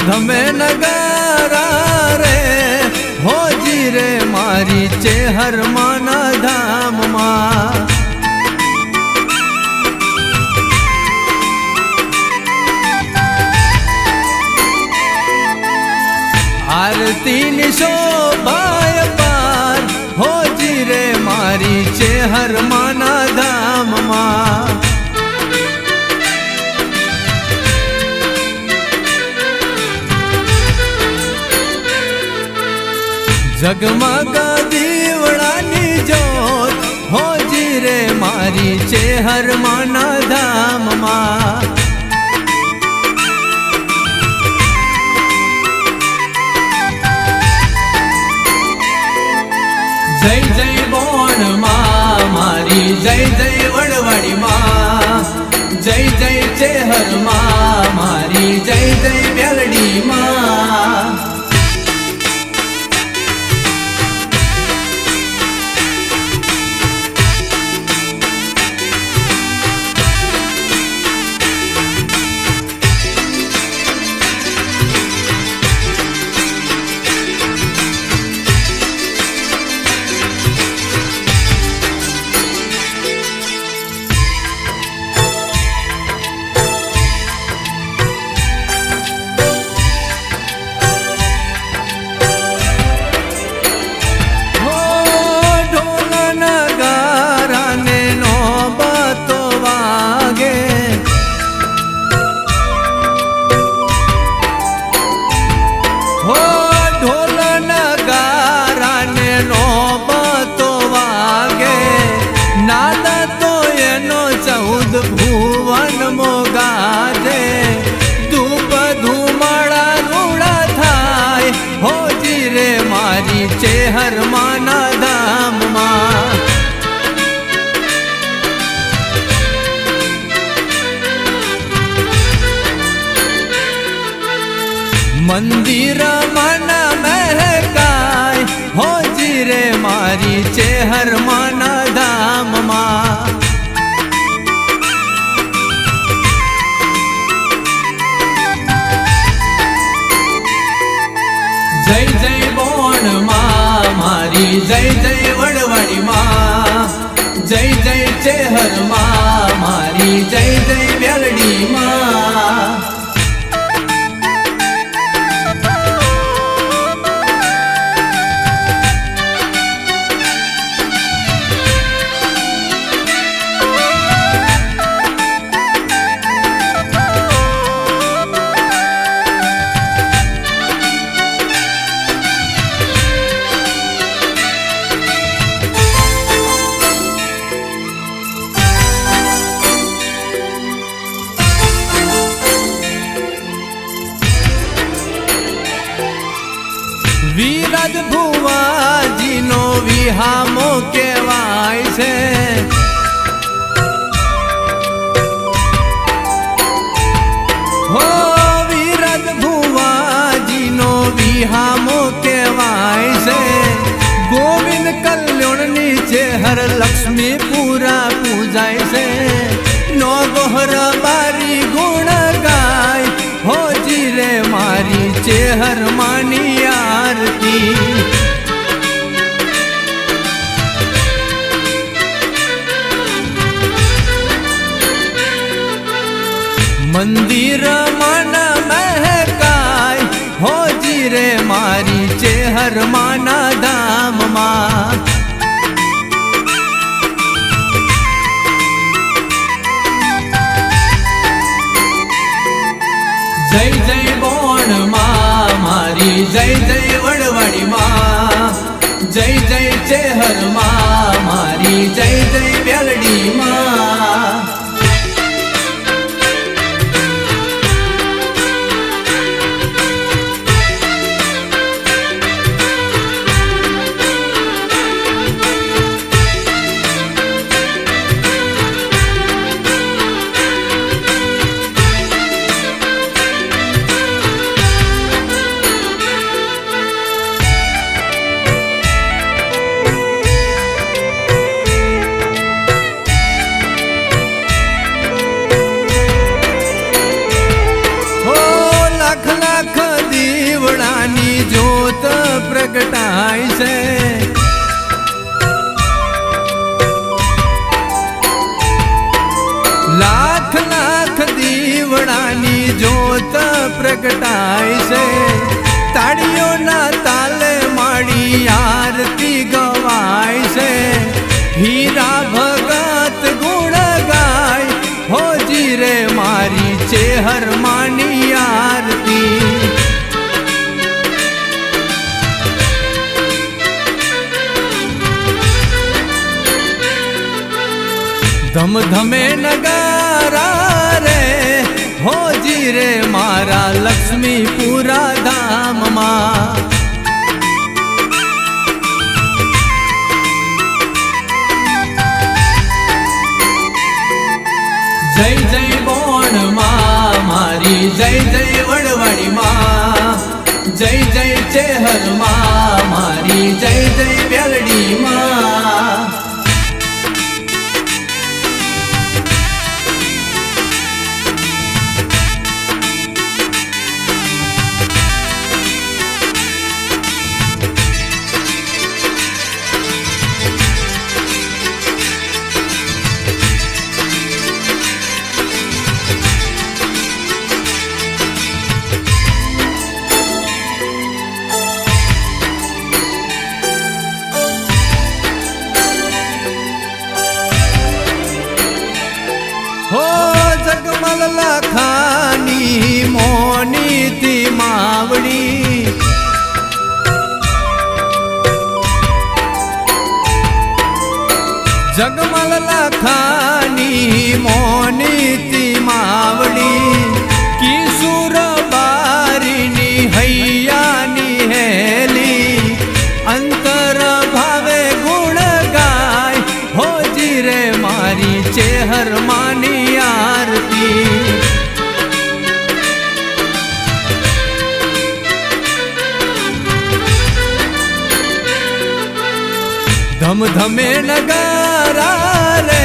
ધમે નગારા રે હોજી રે મારી ચેહર માના ધામમાં आरती नि शोभाय पार होजी रे मारी चेहर माना धाम मां जगमगा दीवड़ानी जोत होजी रे मारी चेहर माना धाम मां जय जय बोण मां मारी जय जय वड़वड़ी मां जय जय चेहर मां मारी जय जय मेलडी मां चेहर माना धाम मां मंदिर माना महकाय होजी रे मारी चेहर माना धाम मां जय जय बोण मां मारी जय जय वड़वड़ी मां जय जय चेहर मां मारी जय जय मेलडी मां वीरज भुवाजी नो विहामो केवाय छे हो वीरज भुवाजी नो विहामो केवाय छे गोविंद कल्याण नीचे हर लक्ष्मी पूरा पूजाय छे नो गोहर बारी गुण गाय होजी रे मारी चेहर मानी आरती मंदिर माना महकाय होजी रे मारी चेहर माना धाम मां जय जय बोण मां मारी जय जय वड़वड़ी मां जय जय चेहर मां मारी जय जय मेलडी मां लाख પ્રગટાય છે. લાખ લાખ દીવડાની જ્યોત પ્રગટાય છે. તાળીઓના તાલે માડી આરતી ગવાય છે. હીરા ભગત ગુણ ગાય હોજી રે મારી ચેહર માની આરતી. ધમધમે નગારા રે હોજી રે મારા લક્ષ્મીપુરા ધામમાં. જય જય બોણ માં મારી, જય જય વડવાડી માં, જય જય ચેહર માં મારી, જય જય વેલડી માં. જગમલ લખાની મોની તી માવડી, જગમલ લખાની મોની તી માવડી. કિશોર બારીની હૈયાની હેલી, અંતર ભાવે ગુણ ગાય હોજી રે મારી ચેહર માની આરતી. ધમધમે નગારા રે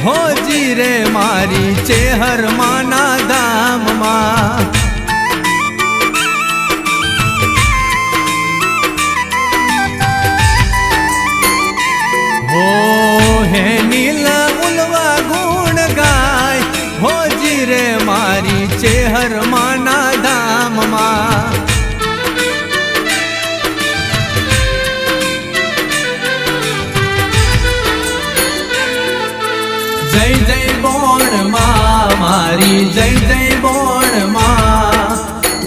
હોજી રે મારી ચેહર માના ધામમાં. હો હે નીલ ઉલવા ગુણ ગાય હોજી રે મારી ચેહર માના ધામમાં. જય જય બોણ માં મારી, જય જય બોણ માં,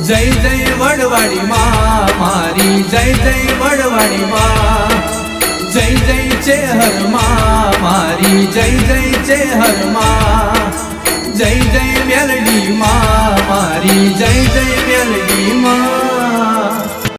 જય જય વડવાડી માં મારી, જય જય વડવાડી માં, જય જય ચેહર માં મારી, જય જય ચેહર માં, જય જય વેલડી માં મારી, જય જય વેલડી.